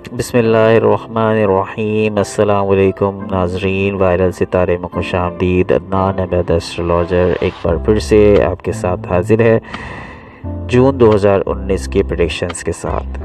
बिस्मिल्लाहिर्रहमानिर्रहीम। अस्सलाम वालेकुम नाजरीन, वायरल सितारे में खुशामदीद। अदनान अहमद एस्ट्रोलॉजर एक बार फिर से आपके साथ हाजिर है जून 2019 के प्रेडिक्शंस के साथ।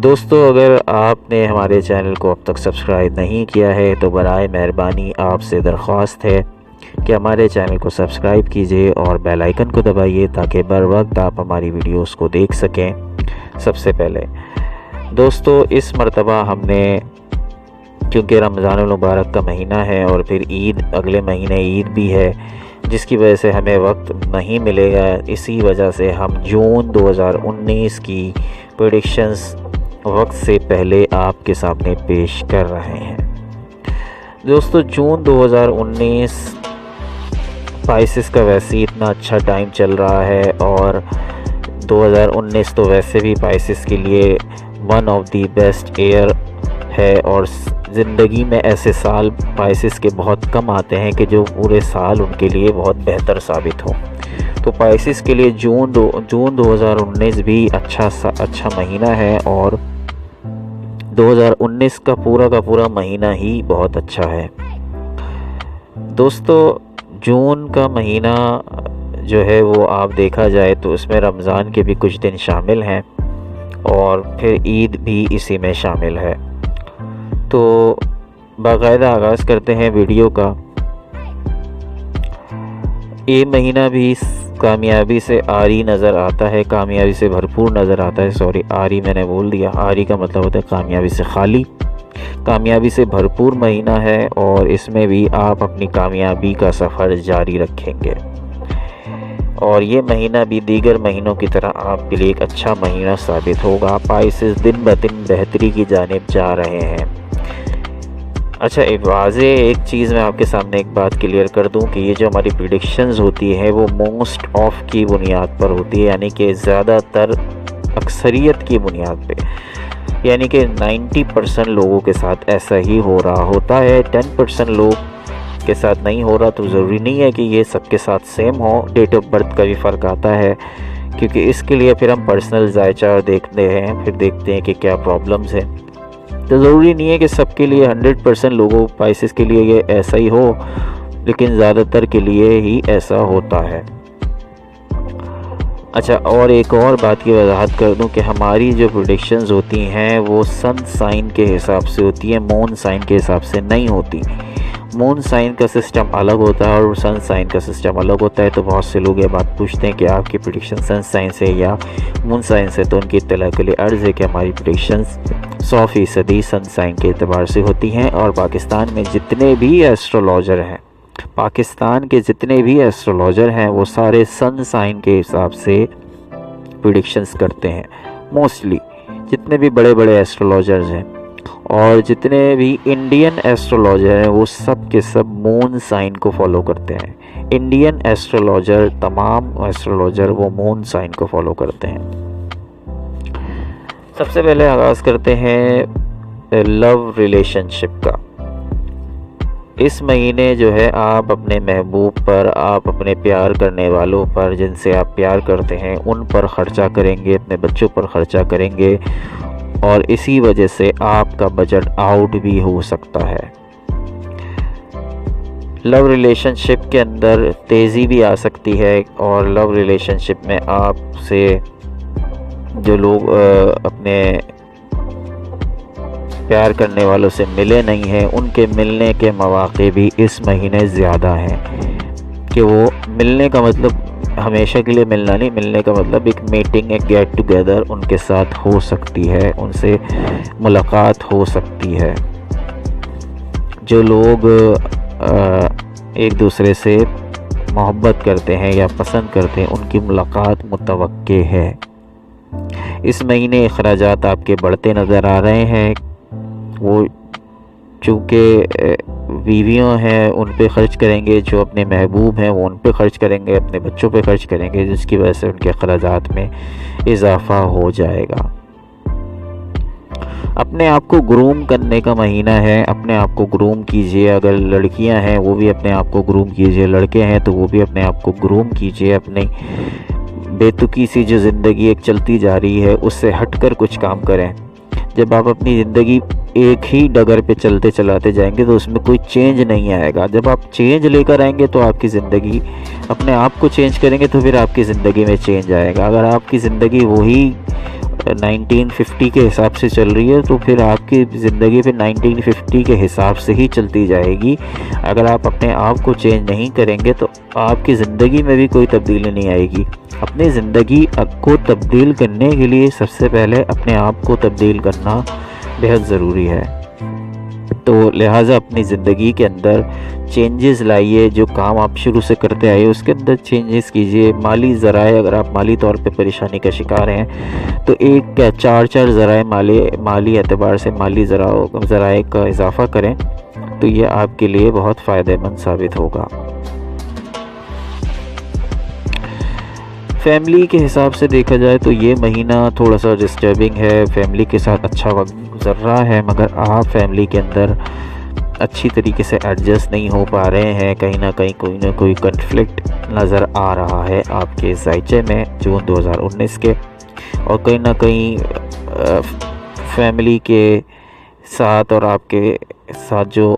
दोस्तों, अगर आपने हमारे चैनल को अब तक सब्सक्राइब नहीं किया है तो बराए मेहरबानी आपसे दरख्वास्त है कि हमारे चैनल को सब्सक्राइब कीजिए और बेल आइकन को दबाइए ताकि बर वक्त आप हमारी वीडियोस को देख सकें सबसे पहले। दोस्तों, इस मरतबा हमने, क्योंकि रमज़ानुल मुबारक का महीना है और फिर ईद, अगले महीने ईद भी है, जिसकी वजह से हमें वक्त नहीं मिलेगा, इसी वजह से हम जून 2019 की प्रेडिक्शंस वक्त से पहले आपके सामने पेश कर रहे हैं। दोस्तों, जून 2019 स्पाइसेस का वैसे ही इतना अच्छा टाइम चल रहा है और 2019 तो वैसे भी स्पाइसेस के लिए one of the best year है और ज़िंदगी में ऐसे साल स्पाइसेस के बहुत कम आते हैं कि जो पूरे साल उनके लिए बहुत बेहतर साबित हो। तो स्पाइसेस के लिए जून 2019 भी अच्छा महीना है और 2019 का पूरा महीना ही बहुत अच्छा है। दोस्तों, जून का महीना जो है वो आप देखा जाए तो इसमें रमज़ान के भी कुछ दिन शामिल हैं और फिर ईद भी इसी में शामिल है। तो बाकायदा आगाज़ करते हैं वीडियो का। ये महीना भी कामयाबी से आरी नज़र आता है, कामयाबी से भरपूर नज़र आता है। सॉरी, आरी मैंने बोल दिया, आरी का मतलब होता है कामयाबी से खाली। कामयाबी से भरपूर महीना है और इसमें भी आप अपनी कामयाबी का सफ़र जारी रखेंगे और ये महीना भी दीगर महीनों की तरह आपके लिए एक अच्छा महीना साबित होगा। स्पाइसेस दिन ब दिन बेहतरी की जानिब जा रहे हैं। अच्छा, एक चीज़ मैं आपके सामने एक बात क्लियर कर दूं कि ये जो हमारी प्रेडिक्शंस होती है वो मोस्ट ऑफ की बुनियाद पर होती है, यानी कि ज़्यादातर अक्सरियत की बुनियाद पे, यानी कि 90% लोगों के साथ ऐसा ही हो रहा होता है। 10% लोग के साथ नहीं हो रहा तो ज़रूरी नहीं है कि ये सबके साथ सेम हो। डेट ऑफ बर्थ का भी फ़र्क आता है, क्योंकि इसके लिए फिर हम पर्सनल जायचा देखते हैं, फिर देखते हैं कि क्या प्रॉब्लम्स हैं। तो ज़रूरी नहीं है कि सबके लिए 100% लोगों स्पाइसेस के लिए ये ऐसा ही हो, लेकिन ज़्यादातर के लिए ही ऐसा होता है। अच्छा, और एक और बात की वजाहत कर दूं कि हमारी जो प्रेडिक्शंस होती हैं वो सन साइन के हिसाब से होती है, मून साइन के हिसाब से नहीं होती। मून साइन का सिस्टम अलग होता है और सन साइन का सिस्टम अलग होता है। तो बहुत से लोग ये बात पूछते हैं कि आपकी प्रेडिक्शन सन साइन से या मून साइन से, तो उनकी इत्तला के लिए अर्ज़ है कि हमारी प्रेडिक्शंस 100% सन साइन के एतबार से होती हैं और पाकिस्तान के जितने भी एस्ट्रोलॉजर हैं वो सारे सन साइन के हिसाब से प्रेडिक्शंस करते हैं। मोस्टली जितने भी बड़े एस्ट्रोलॉजर्स हैं और जितने भी इंडियन एस्ट्रोलॉजर हैं वो सब के सब मून साइन को फॉलो करते हैं। इंडियन एस्ट्रोलॉजर, तमाम एस्ट्रोलॉजर वो मून साइन को फॉलो करते हैं। सबसे पहले आगाज़ करते हैं लव रिलेशनशिप का। इस महीने जो है आप अपने महबूब पर, आप अपने प्यार करने वालों पर, जिनसे आप प्यार करते हैं, उन पर ख़र्चा करेंगे, अपने बच्चों पर ख़र्चा करेंगे और इसी वजह से आपका बजट आउट भी हो सकता है। लव रिलेशनशिप के अंदर तेज़ी भी आ सकती है और लव रिलेशनशिप में आपसे जो लोग अपने प्यार करने वालों से मिले नहीं हैं, उनके मिलने के मौक़े भी इस महीने ज़्यादा हैं। कि वो मिलने का मतलब हमेशा के लिए मिलना नहीं, मिलने का मतलब एक मीटिंग, एक गेट टुगेदर उनके साथ हो सकती है, उनसे मुलाकात हो सकती है। जो लोग एक दूसरे से मोहब्बत करते हैं या पसंद करते हैं, उनकी मुलाकात मुतवक्के है। इस महीने अखराजात आपके बढ़ते नज़र आ रहे हैं। वो चूँकि बीवियाँ हैं उन पे ख़र्च करेंगे, जो अपने महबूब हैं वो उन पे ख़र्च करेंगे, अपने बच्चों पे ख़र्च करेंगे, जिसकी वजह से उनके अखराजात में इजाफ़ा हो जाएगा। अपने आप को ग्रूम करने का महीना है, अपने आप को ग्रूम कीजिए। अगर लड़कियां हैं वो भी अपने आप को ग्रूम कीजिए, लड़के हैं तो वो भी अपने आप को ग्रूम कीजिए। अपनी बेतुकी सी जो ज़िंदगी एक चलती जा रही है उससे हटकर कुछ काम करें। जब आप अपनी ज़िंदगी एक ही डगर पे चलते चलाते जाएंगे तो उसमें कोई चेंज नहीं आएगा। जब आप चेंज लेकर आएंगे तो आपकी ज़िंदगी, अपने आप को चेंज करेंगे तो फिर आपकी ज़िंदगी में चेंज आएगा। अगर आपकी ज़िंदगी वही 1950 के हिसाब से चल रही है तो फिर आपकी ज़िंदगी फिर 1950 के हिसाब से ही चलती जाएगी। अगर आप अपने आप को चेंज नहीं करेंगे तो आपकी ज़िंदगी में भी कोई तब्दीली नहीं आएगी। अपनी ज़िंदगी को तब्दील करने के लिए सबसे पहले अपने आप को तब्दील करना बेहद ज़रूरी है। तो लिहाजा अपनी ज़िंदगी के अंदर चेंजेस लाइए। जो काम आप शुरू से करते आए उसके अंदर चेंजेस कीजिए। माली ज़राए, अगर आप माली तौर पे परेशानी का शिकार हैं तो एक क्या 4 ज़राए माली एतबार से माली ज़राए का इजाफ़ा करें तो ये आपके लिए बहुत फ़ायदेमंद साबित होगा। फैमिली के हिसाब से देखा जाए तो ये महीना थोड़ा सा डिस्टर्बिंग है। फैमिली के साथ अच्छा वक्त गुजर रहा है मगर आप फैमिली के अंदर अच्छी तरीके से एडजस्ट नहीं हो पा रहे हैं। कहीं ना कोई कन्फ्लिक्ट नज़र आ रहा है आपके ज़ायचे में जून 2019 के। और कहीं ना कहीं फैमिली के साथ और आपके साथ जो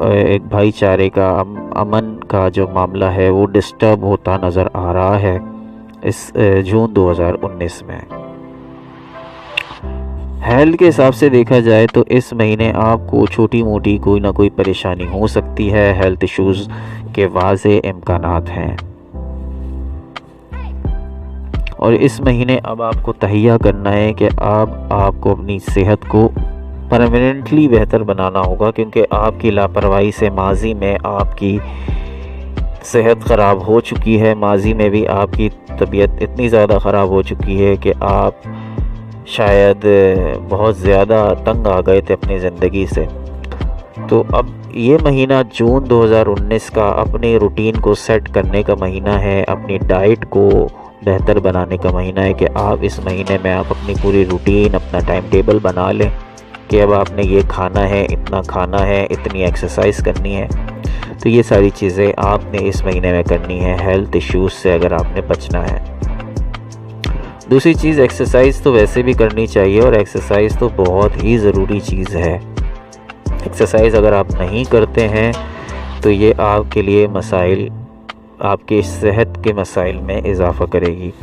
एक भाईचारे का अमन का जो मामला है वो डिस्टर्ब होता नज़र आ रहा है इस जून 2019 में। हेल्थ के हिसाब से देखा जाए तो इस महीने आपको छोटी मोटी कोई ना कोई परेशानी हो सकती है। हेल्थ इश्यूज़ के वाज़े इम्कानात हैं और इस महीने अब आपको तहैया करना है कि आपको अपनी सेहत को परमानेंटली बेहतर बनाना होगा, क्योंकि आपकी लापरवाही से माजी में आपकी सेहत ख़राब हो चुकी है। माजी में भी आपकी तबीयत इतनी ज़्यादा ख़राब हो चुकी है कि आप शायद बहुत ज़्यादा तंग आ गए थे अपनी ज़िंदगी से। तो अब ये महीना जून 2019 का अपने रूटीन को सेट करने का महीना है, अपनी डाइट को बेहतर बनाने का महीना है कि आप इस महीने में आप अपनी पूरी रूटीन, अपना टाइम टेबल बना लें कि अब आपने ये खाना है, इतना खाना है, इतनी एक्सरसाइज करनी है। तो ये सारी चीज़ें आपने इस महीने में करनी है हेल्थ इश्यूज़ से अगर आपने बचना है। दूसरी चीज़, एक्सरसाइज तो वैसे भी करनी चाहिए और एक्सरसाइज तो बहुत ही ज़रूरी चीज़ है। एक्सरसाइज अगर आप नहीं करते हैं तो ये आपके लिए मसाइल, आपके सेहत के मसाइल में इजाफ़ा करेगी।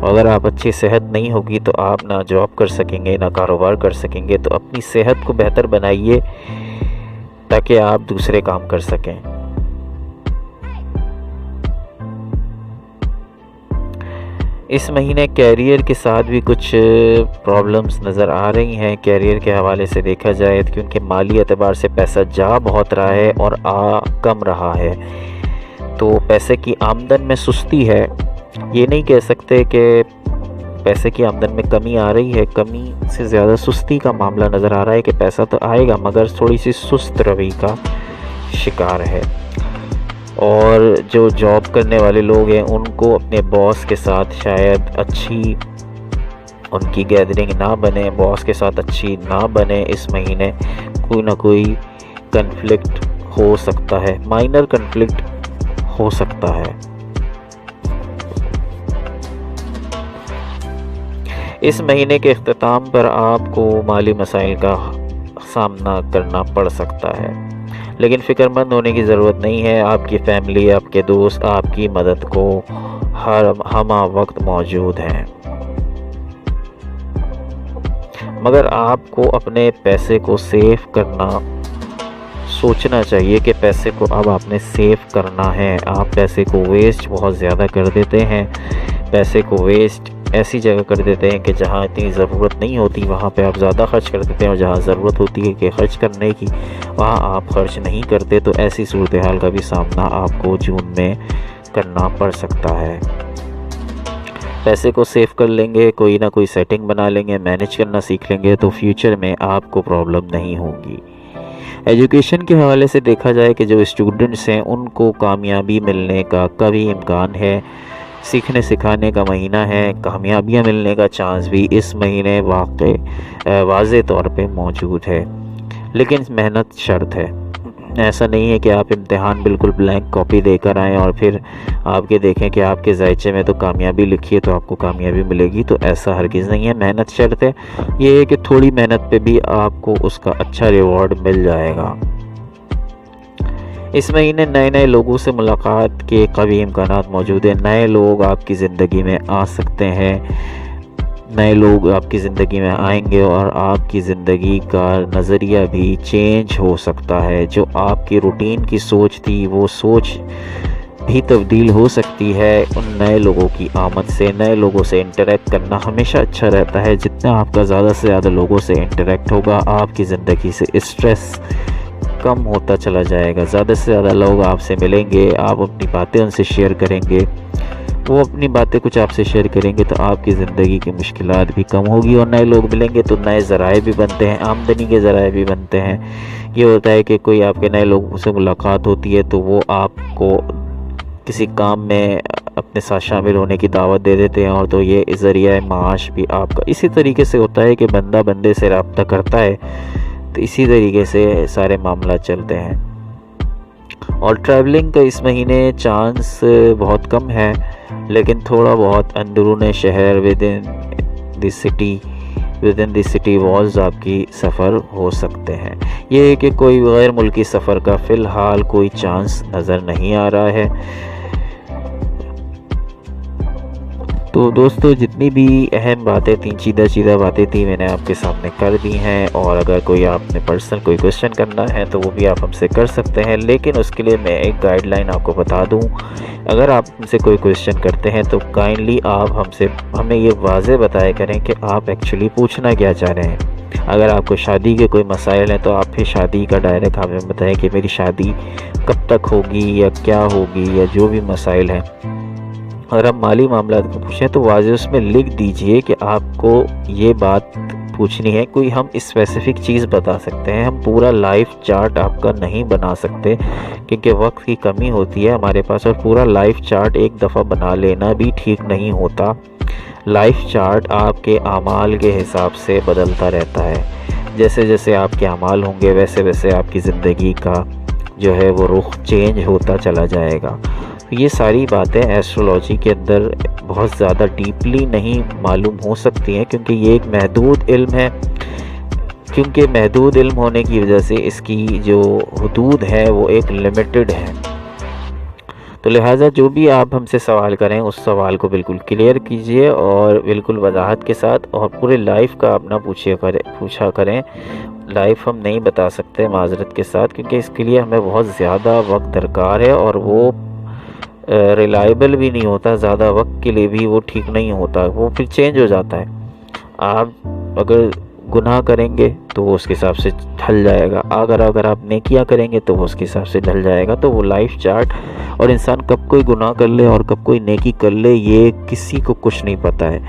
अगर आप अच्छी सेहत नहीं होगी तो आप ना जॉब कर सकेंगे ना कारोबार कर सकेंगे। तो अपनी सेहत को बेहतर बनाइए ताकि आप दूसरे काम कर सकें। इस महीने कैरियर के साथ भी कुछ प्रॉब्लम्स नज़र आ रही हैं। कैरियर के हवाले से देखा जाए तो क्योंकि माली एतबार से पैसा जा बहुत रहा है और आ कम रहा है, तो पैसे की आमदन में सुस्ती है। ये नहीं कह सकते कि पैसे की आमदन में कमी आ रही है, कमी से ज़्यादा सुस्ती का मामला नज़र आ रहा है कि पैसा तो आएगा मगर थोड़ी सी सुस्त रवि का शिकार है। और जो जॉब करने वाले लोग हैं उनको अपने बॉस के साथ शायद अच्छी उनकी गैदरिंग ना बने, बॉस के साथ अच्छी ना बने। इस महीने कोई ना कोई कन्फ्लिक्ट हो सकता है, माइनर कन्फ्लिक्ट हो सकता है। इस महीने के इख्तिताम पर आपको माली मसाइल का सामना करना पड़ सकता है, लेकिन फ़िक्रमंद होने की ज़रूरत नहीं है। आपकी फैमिली, आपके दोस्त आपकी मदद को हर वक्त मौजूद हैं। मगर आपको अपने पैसे को सेव करना सोचना चाहिए कि पैसे को अब आपने सेव करना है। आप पैसे को वेस्ट बहुत ज़्यादा कर देते हैं। पैसे को वेस्ट ऐसी जगह कर देते हैं कि जहाँ इतनी ज़रूरत नहीं होती वहाँ पे आप ज़्यादा खर्च कर देते हैं, और जहाँ ज़रूरत होती है कि खर्च करने की वहाँ आप खर्च नहीं करते। तो ऐसी सूरत हाल का भी सामना आपको जून में करना पड़ सकता है। पैसे को सेव कर लेंगे, कोई ना कोई सेटिंग बना लेंगे, मैनेज करना सीख लेंगे तो फ्यूचर में आपको प्रॉब्लम नहीं होगी। एजुकेशन के हवाले से देखा जाए कि जो स्टूडेंट्स हैं उनको कामयाबी मिलने का कभी इम्कान है। सीखने सिखाने का महीना है, कामयाबियाँ मिलने का चांस भी इस महीने वाज़े तौर पे मौजूद है, लेकिन मेहनत शर्त है। ऐसा नहीं है कि आप इम्तिहान बिल्कुल ब्लैंक कॉपी देकर आएँ और फिर आपके देखें कि आपके ज़ायचे में तो कामयाबी लिखी है तो आपको कामयाबी मिलेगी, तो ऐसा हरगिज़ नहीं है। मेहनत शर्त है, ये है कि थोड़ी मेहनत पे भी आपको उसका अच्छा रिवॉर्ड मिल जाएगा। इस महीने नए नए लोगों से मुलाकात के कभी इम्कानात मौजूद हैं। नए लोग आपकी ज़िंदगी में आ सकते हैं, नए लोग आपकी ज़िंदगी में आएंगे और आपकी ज़िंदगी का नज़रिया भी चेंज हो सकता है। जो आपकी रूटीन की सोच थी वो सोच भी तब्दील हो सकती है उन नए लोगों की आमद से। नए लोगों से इंटरेक्ट करना हमेशा अच्छा रहता है। जितना आपका ज़्यादा से ज़्यादा लोगों से इंटरेक्ट होगा, आपकी ज़िंदगी से स्ट्रेस कम होता चला जाएगा। ज़्यादा से ज़्यादा लोग आपसे मिलेंगे, आप अपनी बातें उनसे शेयर करेंगे, वो अपनी बातें कुछ आपसे शेयर करेंगे, तो आपकी ज़िंदगी की मुश्किलात भी कम होगी। और नए लोग मिलेंगे तो नए ज़राए भी बनते हैं, आमदनी के ज़राए भी बनते हैं। ये होता है कि कोई आपके नए लोगों से मुलाकात होती है तो वो आपको किसी काम में अपने साथ शामिल होने की दावत दे देते हैं, और तो ये ज़रिया माश भी आपका इसी तरीके से होता है कि बंदा बंदे से रब्ता करता है, तो इसी तरीके से सारे मामला चलते हैं। और ट्रैवलिंग का इस महीने चांस बहुत कम है, लेकिन थोड़ा बहुत अंदरून शहर with in the city walls आपकी सफ़र हो सकते हैं। ये है कि कोई गैर मुल्की सफ़र का फ़िलहाल कोई चांस नज़र नहीं आ रहा है। तो दोस्तों, जितनी भी अहम बातें थी, सीधा बातें थी, मैंने आपके सामने कर दी हैं। और अगर कोई आपने पर्सनल कोई क्वेश्चन करना है तो वो भी आप हमसे कर सकते हैं, लेकिन उसके लिए मैं एक गाइडलाइन आपको बता दूं। अगर आप हमसे कोई क्वेश्चन करते हैं तो काइंडली आप हमें ये वाज़ेह बताया करें कि आप एक्चुअली पूछना क्या चाह रहे हैं। अगर आपको शादी के कोई मसाइल हैं तो आप फिर शादी का डायरेक्ट हमें बताएं कि मेरी शादी कब तक होगी या क्या होगी, या जो भी मसाइल हैं। अगर आप माली मामलात को पूछें तो वाज़ेह उसमें लिख दीजिए कि आपको ये बात पूछनी है। कोई हम स्पेसिफ़िक चीज़ बता सकते हैं, हम पूरा लाइफ चार्ट आपका नहीं बना सकते क्योंकि वक्त की कमी होती है हमारे पास, और पूरा लाइफ चार्ट एक दफ़ा बना लेना भी ठीक नहीं होता। लाइफ चार्ट आपके आमाल के हिसाब से बदलता रहता है। जैसे जैसे आपके आमाल होंगे वैसे वैसे आपकी ज़िंदगी का जो है वो रुख चेंज होता चला जाएगा। ये सारी बातें एस्ट्रोलॉजी के अंदर बहुत ज़्यादा डीपली नहीं मालूम हो सकती हैं, क्योंकि ये एक महदूद इल्म है। क्योंकि महदूद इल्म होने की वजह से इसकी जो हुदूद है वो एक लिमिटेड है। तो लिहाजा जो भी आप हमसे सवाल करें उस सवाल को बिल्कुल क्लियर कीजिए और बिल्कुल वजाहत के साथ, और पूरे लाइफ का अपना पूछा करें। लाइफ हम नहीं बता सकते माजरत के साथ, क्योंकि इसके लिए हमें बहुत ज़्यादा वक्त दरकार है और वो रिलायबल भी नहीं होता। ज़्यादा वक्त के लिए भी वो ठीक नहीं होता, वो फिर चेंज हो जाता है। आप अगर गुनाह करेंगे तो वो उसके हिसाब से ढल जाएगा, अगर आप नेकियां करेंगे तो वो उसके हिसाब से ढल जाएगा। तो वो लाइफ चार्ट, और इंसान कब कोई गुनाह कर ले और कब कोई नेकी कर ले ये किसी को कुछ नहीं पता है,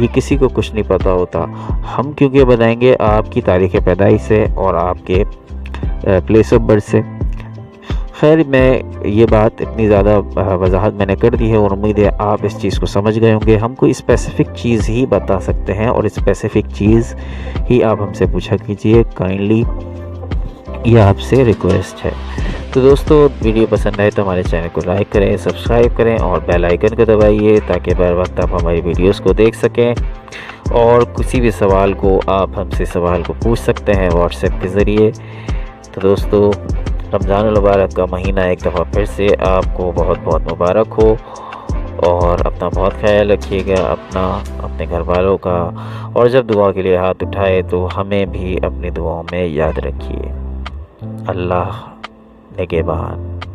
ये किसी को कुछ नहीं पता होता। हम क्योंकि बताएंगे आपकी तारीख़ पैदाइश से और आपके प्लेस ऑफ बर्थ से। खैर, मैं ये बात इतनी ज़्यादा वजाहत मैंने कर दी है और उम्मीद है आप इस चीज़ को समझ गए होंगे। हम कोई स्पेसिफ़िक चीज़ ही बता सकते हैं और स्पेसिफ़िक चीज़ ही आप हमसे पूछा कीजिए, काइंडली ये आपसे रिक्वेस्ट है। तो दोस्तों, वीडियो पसंद आए तो हमारे चैनल को लाइक करें, सब्सक्राइब करें और बेल आइकन को दबाइए ताकि बर वक्त आप हमारी वीडियोस को देख सकें। और किसी भी सवाल को आप हमसे सवाल को पूछ सकते हैं व्हाट्सएप के ज़रिए। तो दोस्तों, रमज़ान मुबारक का महीना एक दफ़ा फिर से आपको बहुत बहुत मुबारक हो, और अपना बहुत ख्याल रखिएगा, अपने घर वालों का। और जब दुआ के लिए हाथ उठाए तो हमें भी अपनी दुआओं में याद रखिए। अल्लाह निगहबान।